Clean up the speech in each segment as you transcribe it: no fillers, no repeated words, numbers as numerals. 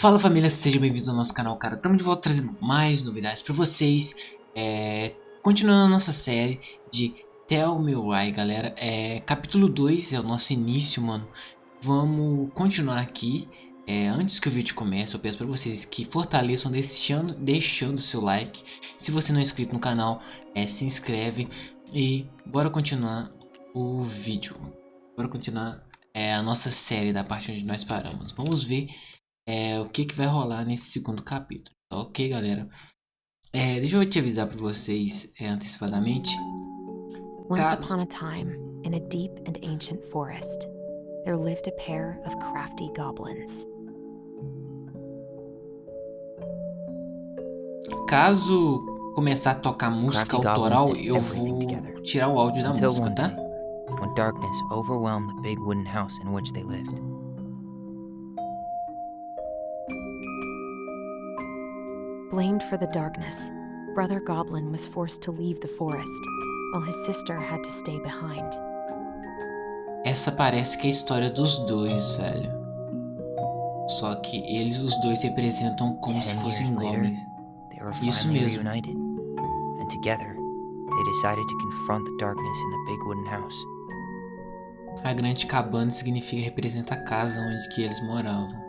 Fala família, sejam bem-vindos ao nosso canal, cara. Estamos de volta trazendo mais novidades para vocês. Continuando a nossa série de Tell Me Why, galera. Capítulo 2 é o nosso início, mano. Vamos continuar aqui. Antes que o vídeo comece, eu peço para vocês que fortaleçam deixando seu like. Se você não é inscrito no canal, se inscreve. E bora continuar o vídeo. Bora continuar a nossa série da parte onde nós paramos. Vamos ver o que vai rolar nesse segundo capítulo. Ok, galera? Deixa eu te avisar para vocês antecipadamente. Once upon a time, in a deep and ancient forest, there lived a pair of crafty goblins. Caso começar a tocar música autoral, eu vou tirar o áudio da música, tá? When darkness overwhelmed the big wooden house in which they lived. Blamed for the darkness, Brother Goblin was forced to leave the forest, while his sister had to stay behind. Essa parece que é a história dos dois, velho. Só que os dois representam como se fossem goblins. Isso mesmo. Reunited, and together they decided to confront the darkness in the big wooden house. A grande cabana representa a casa onde que eles moravam.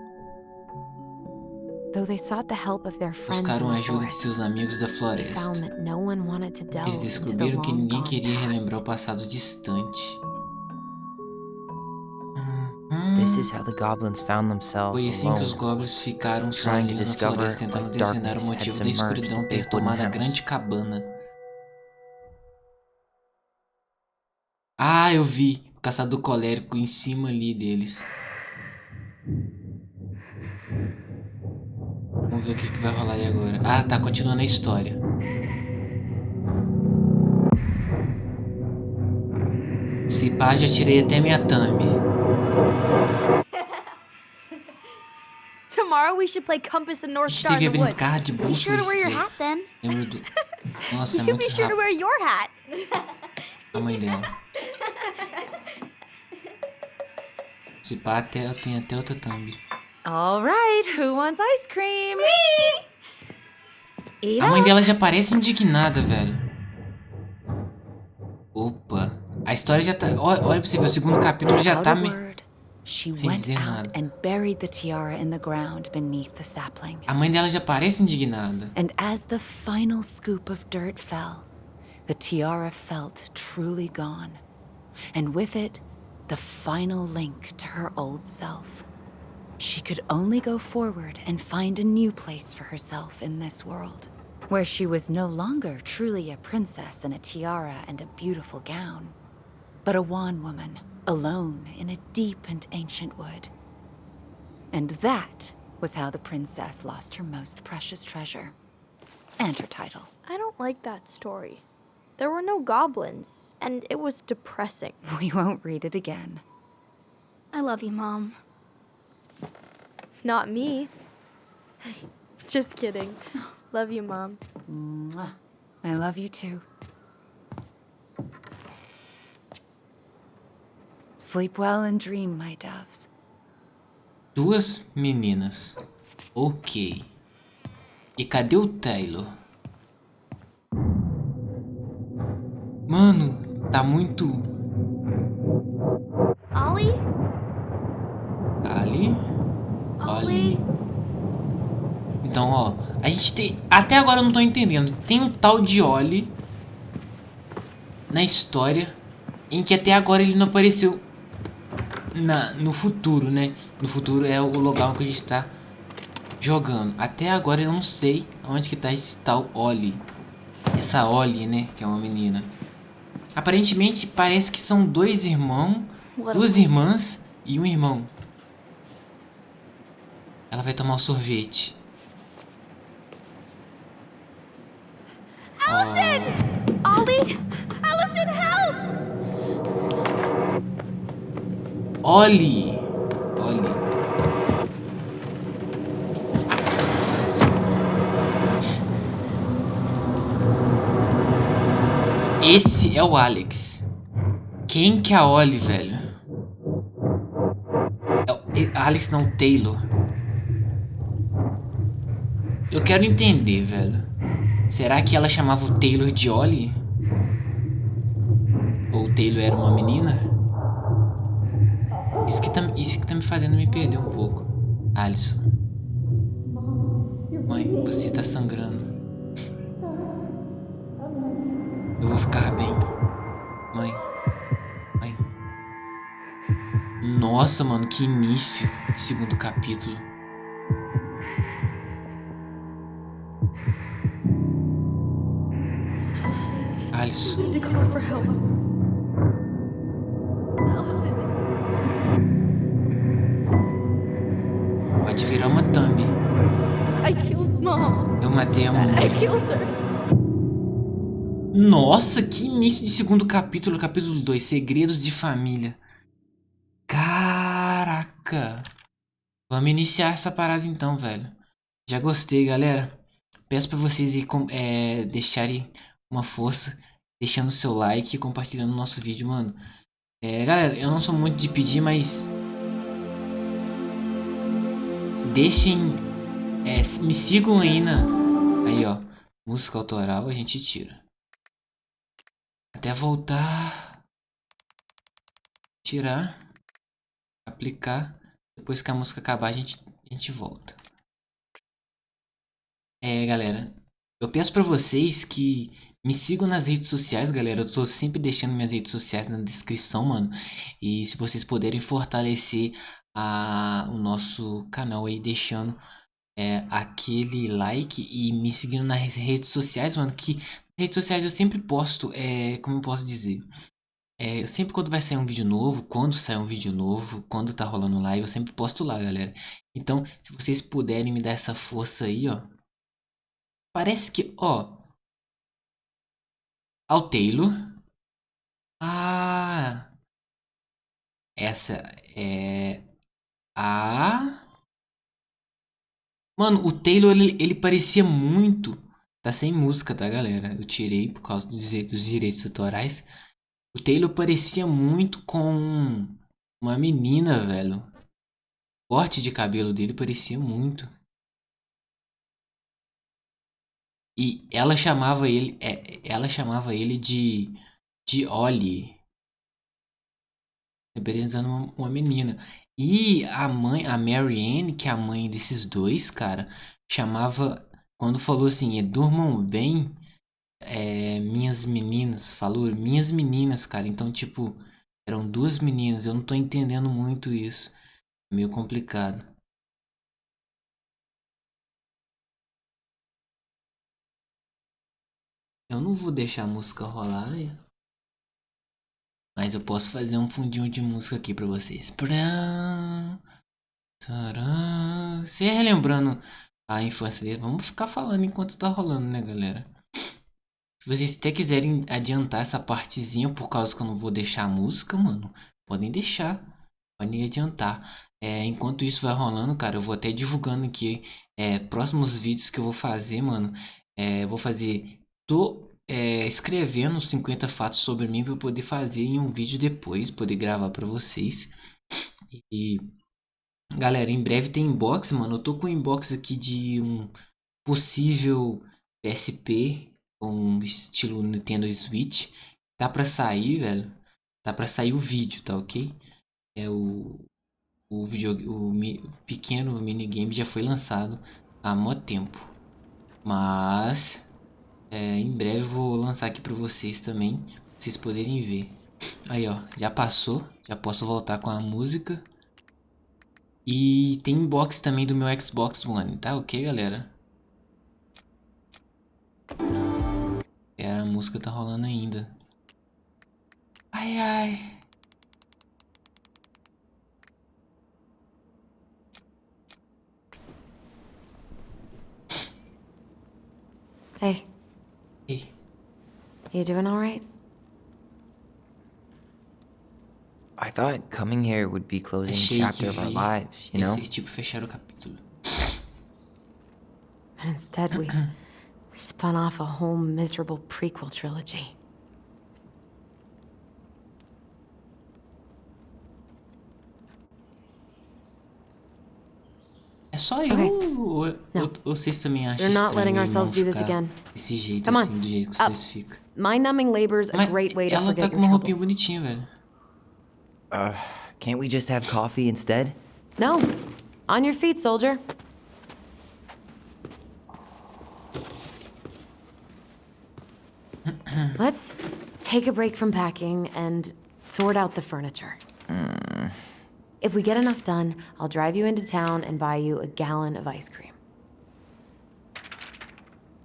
Though they sought the help of their friends in Buscaram the ajuda de forest, seus amigos da they found floresta. that no one wanted to delve Eles into the descobriram que long ninguém gone queria relembrar past. o passado distante. This is how the goblins found themselves Foi assim que os alone, goblins ficaram trying to sozinhos na discover floresta, tentando why desvendar o darkness had motivo da submerged escuridão the ter big wooden tomado a house. grande cabana. Ah, eu vi o caçador colérico em cima ali deles. Vamos ver o que vai rolar aí agora. Ah, tá, continuando a história. Se pá, já tirei até minha thumb. Tomorrow we should play Compass and A North gente Star in devia the woods. brincar de Be sure bússola to wear your estrela. hat then. Lembro do... Nossa, é You muito be sure to rápido. wear your hat. A mãe dela. Se pá, eu tenho até outra thumb. All right, who wants ice cream? Eat A mãe up. dela já parece indignada, velho. Opa. A história já tá... Olha pra você ver, o segundo capítulo já tá... Without a word, she Sem went dizer out nada. and buried the tiara in the ground beneath the sapling. A mãe dela já parece indignada. And as the final scoop of dirt fell, the tiara felt truly gone. And with it, the final link to her old self. She could only go forward and find a new place for herself in this world, where she was no longer truly a princess in a tiara and a beautiful gown, but a wan woman, alone in a deep and ancient wood. And that was how the princess lost her most precious treasure, and her title. I don't like that story. There were no goblins, and it was depressing. We won't read it again. I love you, Mom. Not me. Just kidding. Love you, Mom. Mwah. I love you too. Sleep well and dream, my doves. Duas meninas. Ok. E cadê o Taylor? Mano, tá muito... Ollie? Ali? Ollie. Então, ó, a gente tem... Até agora eu não tô entendendo. Tem um tal de Ollie na história em que até agora ele não apareceu no futuro, né? No futuro é o lugar que a gente tá jogando. Até agora eu não sei onde que tá esse tal Ollie. Essa Ollie, né? Que é uma menina. Aparentemente parece que são dois irmãos, duas irmãs e um irmão. Ela vai tomar o sorvete. Allison! Ollie? Allison, help! Ollie! Ollie. Esse é o Alex. Quem que é a Ollie, velho? Alex não, Taylor. Eu quero entender, velho. Será que ela chamava o Taylor de Ollie? Ou o Taylor era uma menina? Isso que tá me fazendo me perder um pouco. Alisson. Mãe, você tá sangrando. Eu vou ficar bem. Mãe. Mãe. Nossa, mano, que início de segundo capítulo. Alisson. Need to call for help. Allison. Pode virar uma thumb. I killed Mom. Eu matei a I mamãe. killed her. Nossa, que início de segundo capítulo. Capítulo 2. Segredos de Família. Caraca. Vamos iniciar essa parada então, velho. Já gostei, galera. Peço pra vocês deixarem uma força, deixando o seu like e compartilhando o nosso vídeo, mano. Galera, eu não sou muito de pedir, mas deixem, me sigam aí aí, ó, música autoral a gente tira. Até voltar, tirar, aplicar. Depois que a música acabar, a gente volta. Galera, eu peço pra vocês que me sigam nas redes sociais, galera. Eu tô sempre deixando minhas redes sociais na descrição, mano. E se vocês puderem fortalecer o nosso canal aí, deixando aquele like e me seguindo nas redes sociais, mano. Que nas redes sociais eu sempre posto, como eu posso dizer? Eu sempre quando vai sair um vídeo novo, quando sai um vídeo novo, quando tá rolando live, eu sempre posto lá, galera. Então, se vocês puderem me dar essa força aí, ó. Parece que, ó, ao Taylor. Ah, essa é a... Mano, o Taylor, ele parecia muito... Tá sem música, tá, galera? Eu tirei por causa dos direitos autorais. O Taylor parecia muito com uma menina, velho. O corte de cabelo dele parecia muito. E ela chamava ele de Ollie, representando uma menina. E a mãe, a Mary Ann, que é a mãe desses dois, cara, chamava, quando falou assim, durmam bem, minhas meninas, falou minhas meninas, cara. Então, tipo, eram duas meninas. Eu não tô entendendo muito isso. É meio complicado. Eu não vou deixar a música rolar, né? Mas eu posso fazer um fundinho de música aqui pra vocês. Você relembrando a infância dele, vamos ficar falando enquanto tá rolando, né, galera? Se vocês até quiserem adiantar essa partezinha, por causa que eu não vou deixar a música, mano, podem deixar. Podem adiantar. Enquanto isso vai rolando, cara, eu vou até divulgando aqui próximos vídeos que eu vou fazer, mano. Vou fazer. Tô escrevendo 50 fatos sobre mim pra eu poder fazer em um vídeo depois, poder gravar pra vocês. E galera, em breve tem inbox, mano. Eu tô com o inbox aqui de um possível PSP com estilo Nintendo Switch. Tá pra sair, velho. Tá pra sair o vídeo, tá ok? O pequeno minigame já foi lançado há mó tempo. Mas em breve eu vou lançar aqui pra vocês também, pra vocês poderem ver. Aí, ó, já passou. Já posso voltar com a música. E tem inbox também do meu Xbox One, tá ok, galera? A música tá rolando ainda. Ai, ai. Hey, Ei, you doing all right? I thought coming here would be closing a achei que chapter of our lives, you ia know? ser tipo fechar o capítulo. And instead, we've spun off a whole miserable prequel trilogy. É só eu ou vocês também acham We're not estranho letting meu irmão ourselves do this ficar again. desse jeito, Come on. assim, do jeito que vocês ficam? Mind-numbing labor's a Mas great way to ela tá forget com your uma roupinha troubles. bonitinha, velho. Can't we just have coffee instead? No. On your feet, soldier. Let's take a break from packing and sort out the furniture. If we get enough done, I'll drive you into town and buy you a gallon of ice cream.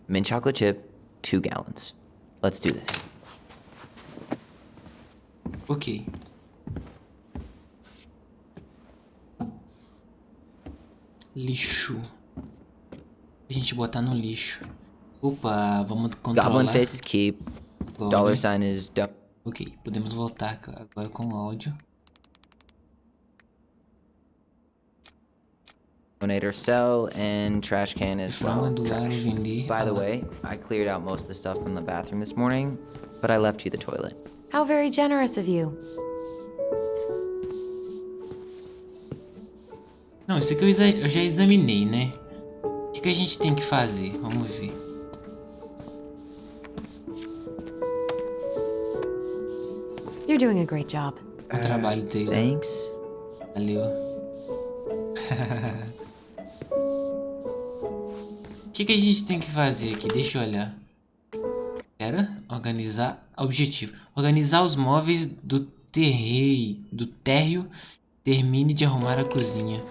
Mint chocolate chip, 2 gallons. Let's do this. Ok. Lixo. A gente botar no lixo. Opa, vamos controlar. Goblin face is keep. Goblin. $sign is dump. Ok, podemos voltar agora com o áudio. Donate or sell, and trash can is Forma well. doar ou vender. By the way, I cleared out most of the stuff from the bathroom this morning, but I left you the toilet. How very generous of you. Não, isso aqui eu já examinei, né? O que a gente tem que fazer? Vamos ver. You're doing a great job. O trabalho dele. Thanks. Valeu. O que a gente tem que fazer aqui? Deixa eu olhar. Pera, organizar. Objetivo: organizar os móveis do térreo. Termine de arrumar a cozinha.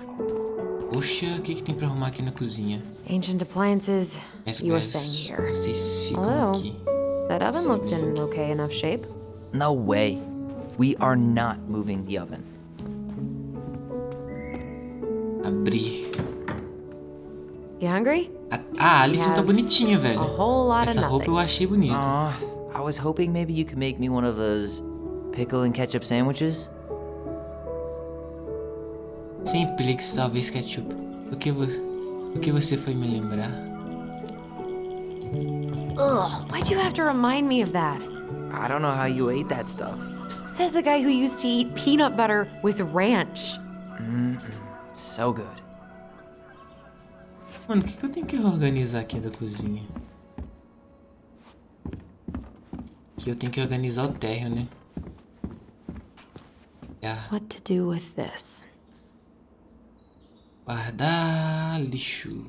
Poxa, o que tem pra arrumar aqui na cozinha? Ancient appliances, you are staying here. Vocês ficam Hello. aqui. That oven looks in okay enough shape. No way. We are not moving the oven. Abrir. You hungry? A Alison tá bonitinha, velho. A whole lot of Essa roupa eu nothing. achei bonita. I was hoping maybe you could make me one of those pickle and ketchup sandwiches. Simplix, talvez ketchup. O que você foi me lembrar? Ugh, why'd you have to remind me of that? I don't know how you ate that stuff. Says the guy who used to eat peanut butter with ranch. So good. Mano, o que eu tenho que organizar aqui da cozinha? Aqui eu tenho que organizar o térreo, né? What to do with this? Guardar lixo.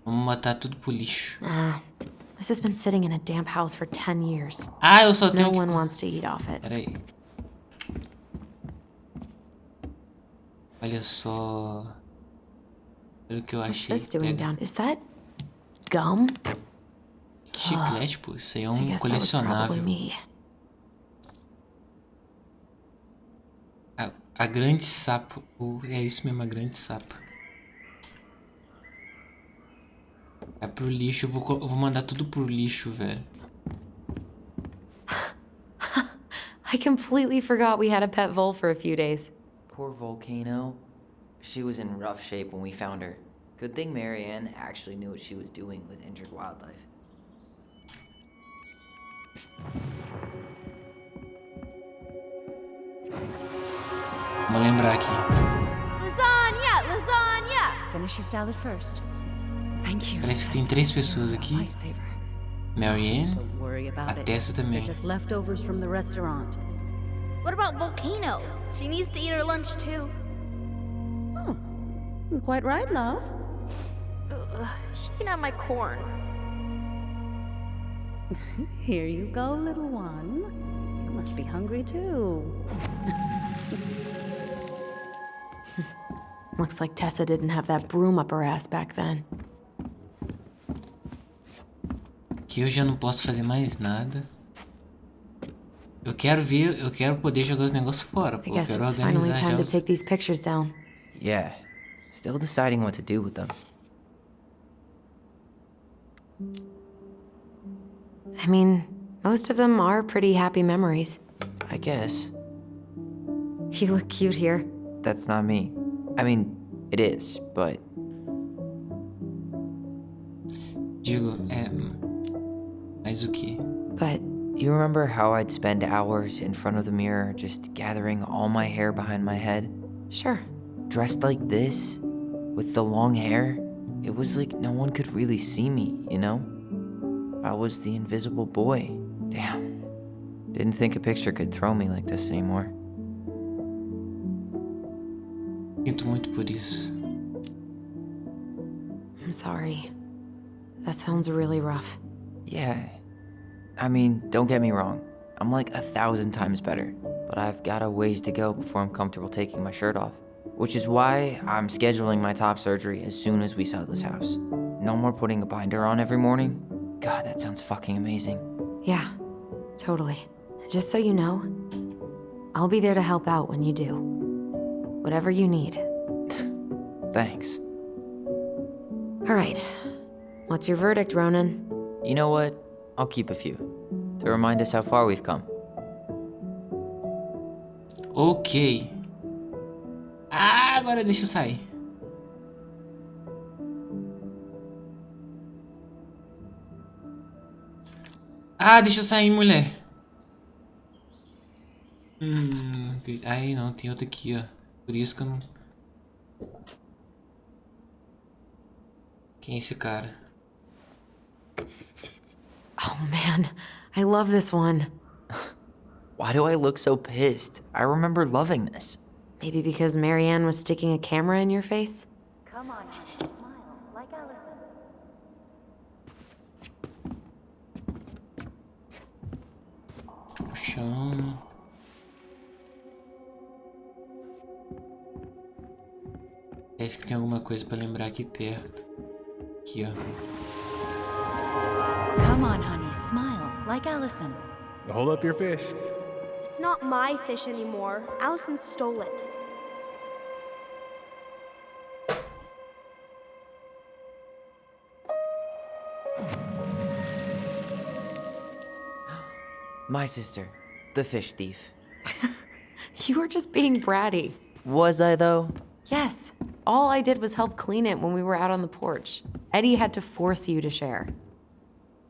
Vamos botar tudo pro lixo. This has been sitting in a damp house for 10 years. Ah, eu só No tenho que... one wants to eat off it. Pera aí. Olha só. Olha o que eu What's achei. this doing Pega. down? Is that gum? Que chiclete, pô. Isso aí é I um guess that was probably colecionável. me. A grande sapo. É isso mesmo, a grande sapa. É pro lixo. Eu vou mandar tudo pro lixo, velho. I completely forgot we had a pet vole for a few days. Poor Volcano. She was in rough shape when we found her. Good thing Marianne actually knew what she was doing with injured wildlife. Vamos lembrar aqui. Lasagna! Lasagna! Finish your salad first. Thank you. Parece que tem 3 pessoas aqui. Lifesaver. Marianne. Don't worry A about it. Tessa They're também. just leftovers from the restaurant. What about Volcano? She needs to eat her lunch too. Oh, you're quite right, love. She can have my corn. Here you go, little one. You must be hungry too. Looks like Tessa didn't have that broom up her ass back then. Aqui eu já não posso fazer mais nada. Eu quero poder jogar os negócios fora, I pô. Eu guess quero it's finally organizar time já to os... take these pictures down. Yeah. Still deciding what to do with them. I mean, most of them are pretty happy memories. I guess. You look cute here. That's not me. I mean, it is, but Digo, mas o quê? But you remember how I'd spend hours in front of the mirror just gathering all my hair behind my head? sure. Dressed like this? with the long hair. It was like no one could really see me, you know? I was the invisible boy. Damn. Didn't think a picture could throw me like this anymore. Sinto muito por isso. I'm sorry. That sounds really rough. Yeah. I mean, don't get me wrong. I'm like 1,000 times better. But I've got a ways to go before I'm comfortable taking my shirt off. Which is why I'm scheduling my top surgery as soon as we sell this house. No more putting a binder on every morning. God, that sounds fucking amazing. Yeah, totally. Just so you know, I'll be there to help out when you do. Whatever you need. Thanks. All right. What's your verdict, Ronan? You know what? I'll keep a few. To remind us how far we've come. Ok. Ah, agora deixa eu sair. Ah, deixa eu sair, mulher. Aí não, tem outra aqui, ó. Por isso que eu não... Quem é esse cara? Oh man, I love this one. Why do I look so pissed? I remember loving this. Maybe because Marianne was sticking a camera in your face? Come on, honey, smile, like Allison. Chão. Parece que tem alguma coisa pra lembrar aqui perto. Aqui, ó. Come on, honey, smile, like Allison. Hold up your fish. It's not my fish anymore. Allison stole it. My sister, the fish thief. You were just being bratty. Was I though? Yes. All I did was help clean it when we were out on the porch. Eddie had to force you to share.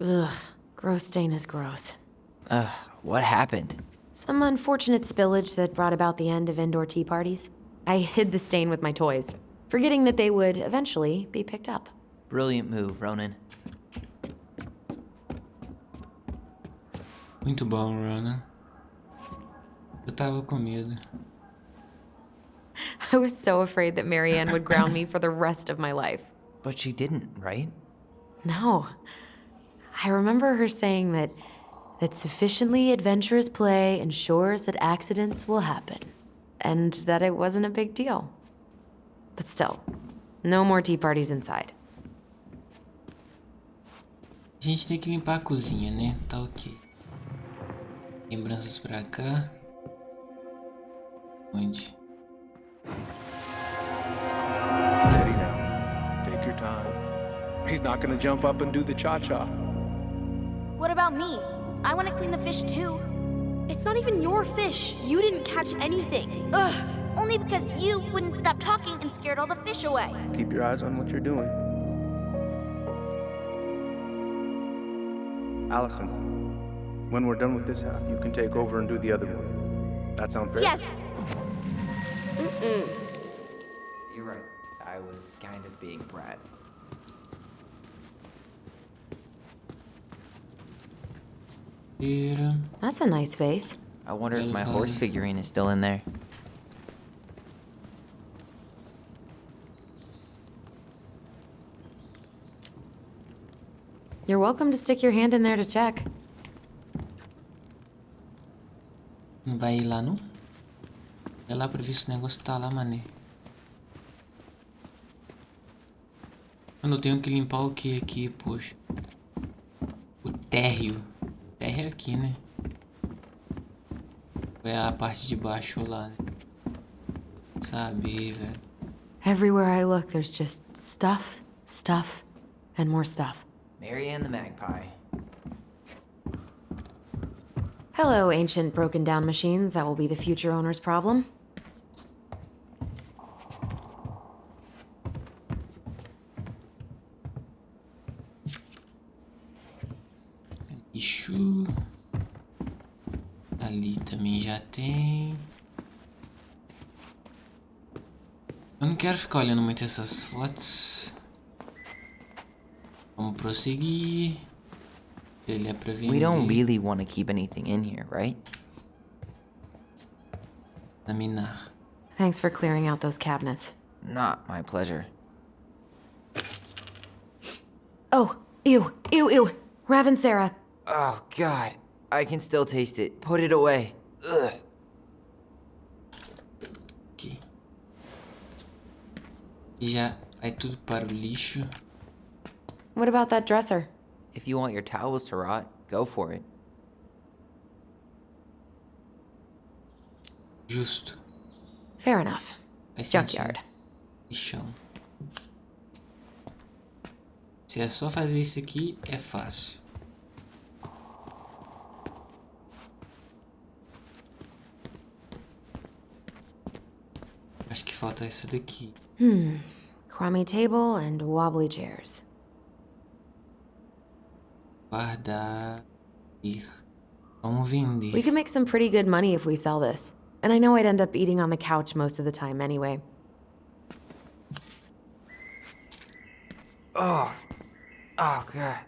Ugh, gross stain is gross. What happened? Some unfortunate spillage that brought about the end of indoor tea parties. I hid the stain with my toys, forgetting that they would eventually be picked up. Brilliant move, Ronan. Muito bom, Ronan. Eu tava com medo. I was so afraid that Marianne would ground me for the rest of my life. But she didn't, right? No. I remember her saying that sufficiently adventurous play ensures that accidents will happen, and that it wasn't a big deal. But still, no more tea parties inside. A gente tem que limpar a cozinha, né? Tá ok. Lembranças pra cá. Onde? Steady now. Take your time. He's not gonna jump up and do the cha-cha. What about me? I want to clean the fish too. It's not even your fish. You didn't catch anything. Ugh, only because you wouldn't stop talking and scared all the fish away. Keep your eyes on what you're doing. Allison, when we're done with this half, you can take over and do the other one. That sound fair? Yes. You're right. I was kind of being brat. That's a nice face. I wonder if my horse figurine is still in there. You're welcome to stick your hand in there to check. Não vai ir lá, não? É lá pra ver se o negócio tá lá, mané. Mano, eu tenho que limpar o que aqui, poxa? O térreo. O térreo é aqui, né? Ou é a parte de baixo ou lá, né? Sabe, velho. Everywhere I look, there's just stuff, stuff, and more stuff. Marianne the Magpie. Hello, ancient broken down machines that will be the future owner's problem. Lixo. Ali também já tem. Eu não quero ficar olhando muito essas fotos. Vamos prosseguir. Ele é pra vender. We don't really want to keep anything in here, right? Examinar. Thanks for clearing out those cabinets. Not my pleasure. Oh, ew, ew, ew. Raven Sarah. Oh, God. I can still taste it. Put it away. Ugh. Ok. E já vai tudo para o lixo. What about that dresser? If you want your towels to rot, go for it. Justo. Fair enough. Faz Junkyard. sentido. Lixão. Se é só fazer isso aqui, é fácil. Acho que falta essa daqui. Crummy table and wobbly chairs. Guardar. Ir. Vamos vender. We could make some pretty good money if we sell this. And I know I'd end up eating on the couch most of the time anyway. Oh, God.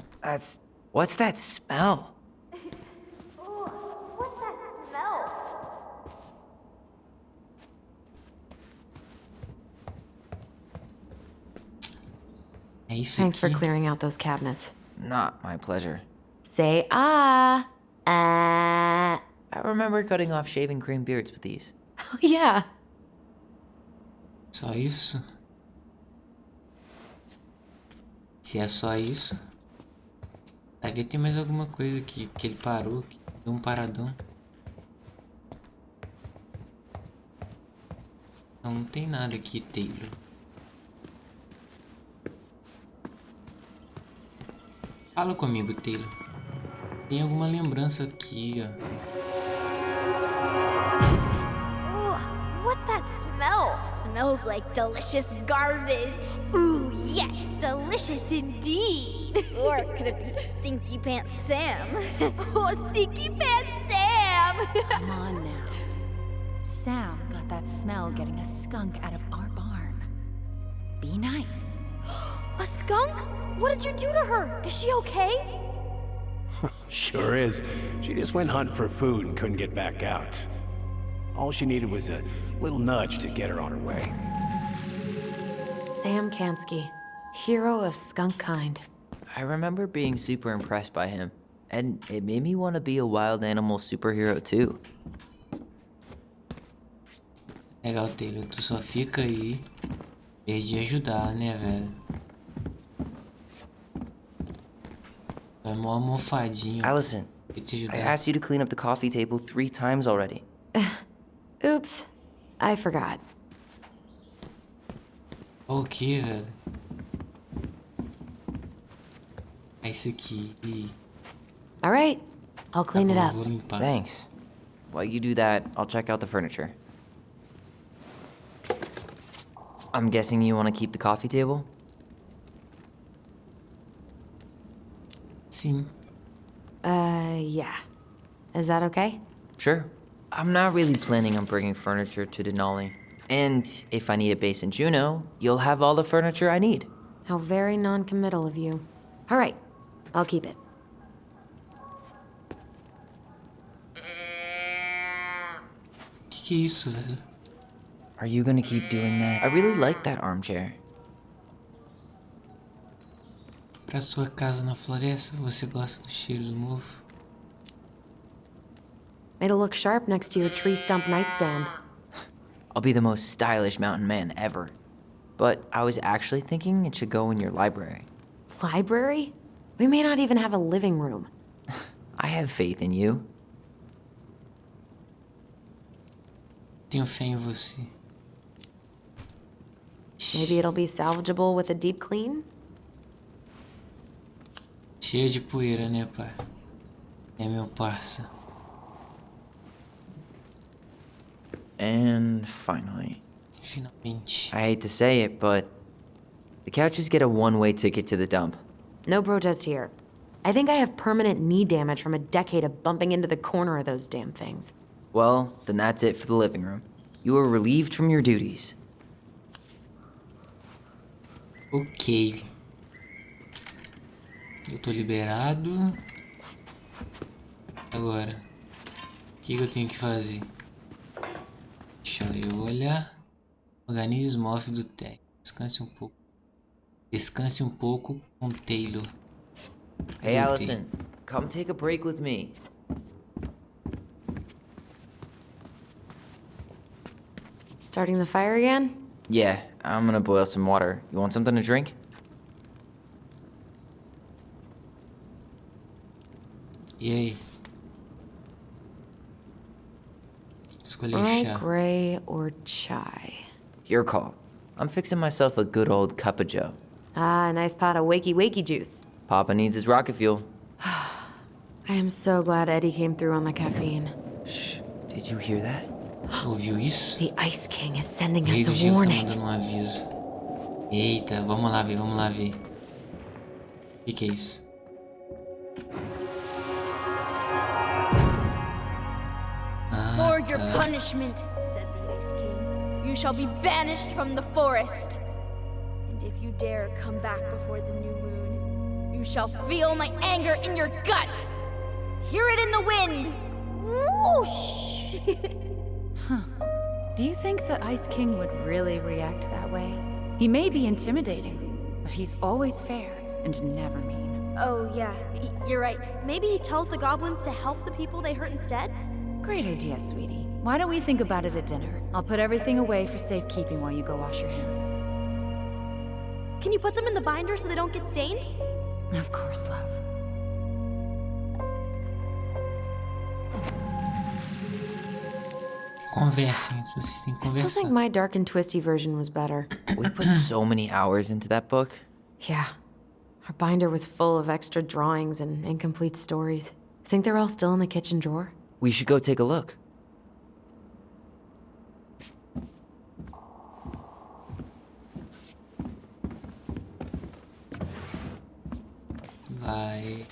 What's that smell? What's that smell? É isso Thanks for aqui. clearing out those cabinets. Not my pleasure. Say ah. Ah. I remember cutting off shaving cream beards with these. Oh, yeah. Só isso? Se é só isso. Vai ver, tem mais alguma coisa aqui. Porque ele parou, aqui, deu um paradão. Não tem nada aqui, Taylor. Fala comigo, Taylor. Tem alguma lembrança aqui, ó. What's that smell? Smells like delicious garbage. Ooh, yes, delicious indeed. Or could it be Stinky Pants Sam? Oh, Stinky Pants Sam! Come on now. Sam got that smell getting a skunk out of our barn. Be nice. A skunk? What did you do to her? Is she okay? Sure is. She just went hunting for food and couldn't get back out. All she needed was a little nudge to get her on her way. Sam Kansky, hero of skunk kind. I remember being super impressed by him, and it made me want to be a wild animal superhero too. Legal, Taylor. Tu só fica aí. Perdi ajudar, né, velho? É mó almofadinho. Allison, Pra te I ajudar. asked you to clean up the coffee table 3 times already. Oops, I forgot. Ó, o que, velho? É isso aqui. Ih, All right, I'll clean it tá bom, up. vou limpar. Thanks. While you do that, I'll check out the furniture. I'm guessing you want to keep the coffee table? Sim. Yeah. Is that okay? Sure. I'm not really planning on bringing furniture to Denali. And if I need a base in Juneau, you'll have all the furniture I need. How very non-committal of you. All right, I'll keep it. Que é isso, velho? Are you gonna keep doing that? I really like that armchair. Pra sua casa na floresta, você gosta do cheiro do mofo? It'll look sharp next to your tree stump nightstand. I'll be the most stylish mountain man ever. But I was actually thinking it should go in your library. Library? We may not even have a living room. I have faith in you. Tenho fé em você. Maybe it'll be salvageable with a deep clean? Cheia de poeira, né, pai? É meu parça. And finally, Finalmente. I hate to say it, but the couches get a one-way ticket to the dump. No protest here. I think I have permanent knee damage from a decade of bumping into the corner of those damn things. Well, then that's it for the living room. You are relieved from your duties. Ok. Eu tô liberado. Agora, o que eu tenho que fazer? Deixa eu olhar. Organismo off do teste. Descanse um pouco. Descanse um pouco com Taylor. Hey, Voltei. Allison, come take a break with me. Starting the fire again? Yeah, I'm gonna boil some water. You want something to drink? E aí? Escolhi Earl chá. Grey or chai? Your call. I'm fixing myself a good old cup of joe. Ah, a nice pot of wakey juice. Papa needs his rocket fuel. I am so glad Eddie came through on the caffeine. Shh, did you hear that? Ouviu isso? The Ice King is sending O rei do us a gelo tá warning. mandando um aviso. Eita, vamos lá ver, vamos lá ver. O que é isso? For your punishment, said the Ice King, you shall be banished from the forest. And if you dare come back before the new moon, you shall feel my anger in your gut. Hear it in the wind. Whoosh! Do you think the Ice King would really react that way? He may be intimidating, but he's always fair and never mean. Oh, yeah, you're right. Maybe he tells the goblins to help the people they hurt instead? Great idea, sweetie. Why don't we think about it at dinner? I'll put everything away for safekeeping while you go wash your hands. Can you put them in the binder so they don't get stained? Of course, love. Conversem, se vocês têm que I still think conversar. my dark and twisty version was better. We put so many hours into that book. Yeah. Our binder was full of extra drawings and incomplete stories. Think they're all still in the kitchen drawer? We should go take a look. Vai.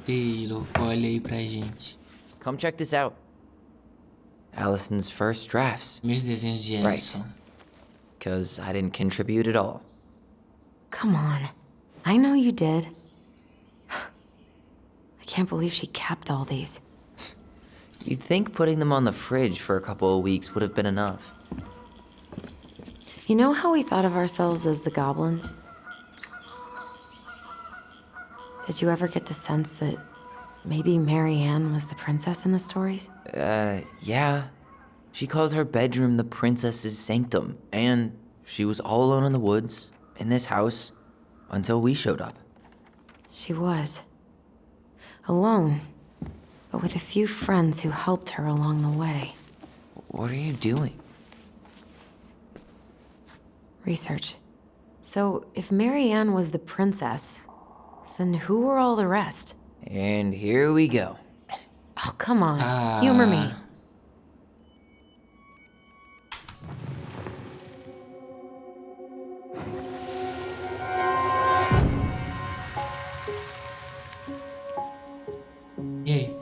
Taylor, olha aí pra gente. Come check this out. Allison's first drafts. Meus desenhos de Right. Ellison. Because I didn't contribute at all. Come on. I know you did. I can't believe she kept all these. You'd think putting them on the fridge for a couple of weeks would have been enough. You know how we thought of ourselves as the goblins? Did you ever get the sense that maybe Mary Ann was the princess in the stories? Yeah. She called her bedroom the princess's sanctum, and she was all alone in the woods, in this house, until we showed up. She was. Alone, but with a few friends who helped her along the way. What are you doing? Research. So, if Mary Ann was the princess, then who were all the rest? And here we go. Oh, come on. Humor me. E aí?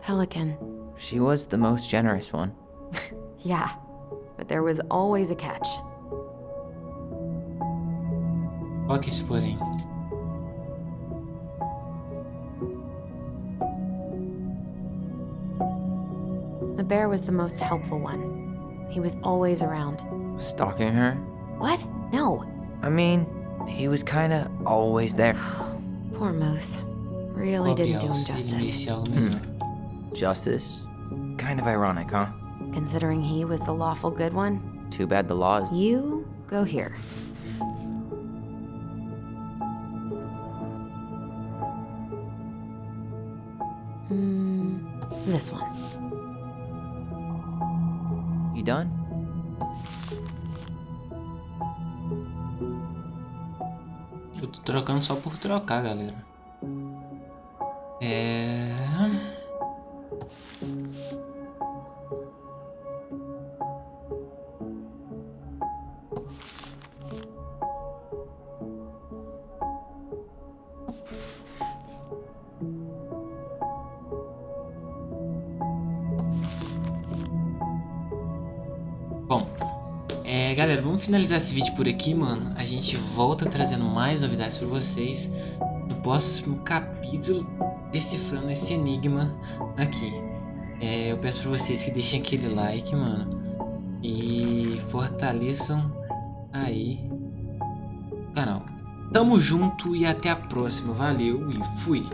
Pelican. She was the most generous one. Yeah, but there was always a catch. Qual que é esse porém? The bear was the most helpful one. He was always around. Stalking her? What? No. I mean, he was kinda always there. Poor Moose. Really didn't do him se ele justice. merecia algo melhor. Justice? Kind of ironic, huh? Considering he was the lawful good one, Too bad the law is... you go here. This one. You done? Eu tô trocando só por trocar, galera. Galera, vamos finalizar esse vídeo por aqui, mano. A gente volta trazendo mais novidades pra vocês no próximo capítulo, decifrando esse enigma aqui. Eu peço pra vocês que deixem aquele like, mano, e fortaleçam aí o canal. Tamo junto e até a próxima. Valeu e fui!